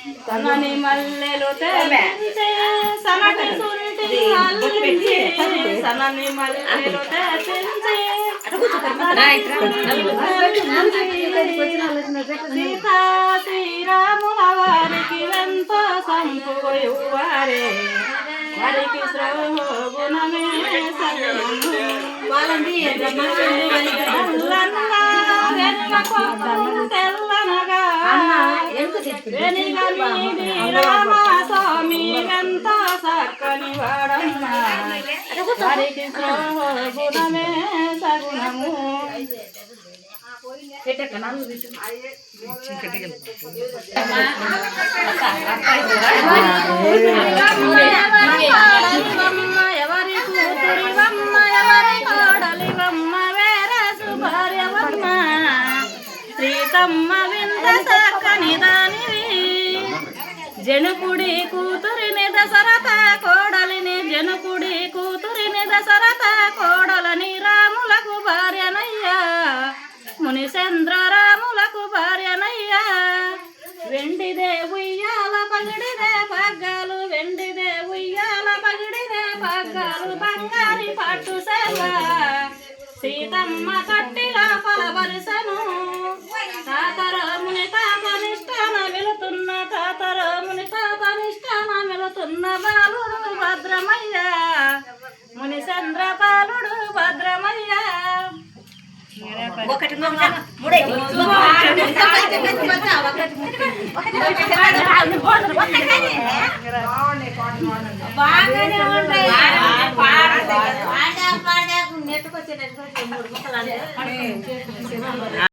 సన్నని మల్లెలు తెంచే సనటి సుంటి అల్లించి సన్నని మల్లెలు తెంచే సీతా శ్రీరాముల వారికి ఎంతో సంపువారే వారికి శ్రోగుణమే తెల్లనగా స్వామి ఎంతో చక్కని వాడమ్మ వారికి శ్రోగుణమే సగుణము ఎవరి కూతురివమ్మ ఎవరి కోడలివమ్మ వేరసు భార్యవమ్మ శ్రీతమ్మ వింత చక్కని దానివి జనకుడి కూతురిని దశరథ కోడలిని జనకుడి కూతురిని దశరథ కోడలని రాములకు భార్యనయ్యా మునిచంద్ర రాములకు భార్యనయ్యా వెండిదే ఉయ్యాల పగిడిదే పగ్గాలు వెండిదే ఉయ్యాల పగిడిదే పగ్గాలు బంగారి పట్టు సేవ సీతమ్మ కట్టిలా పలవరిసను తాతరాముని తాతనిష్టాన వెళుతున్న తాతరాముని తాతనిష్టాన వెళుతున్న బాలుడు భద్రమయ్య మునిచంద్ర బాలుడు భద్రమయ్య బాగానే ఉంటాయి నెట్టుకొచ్చే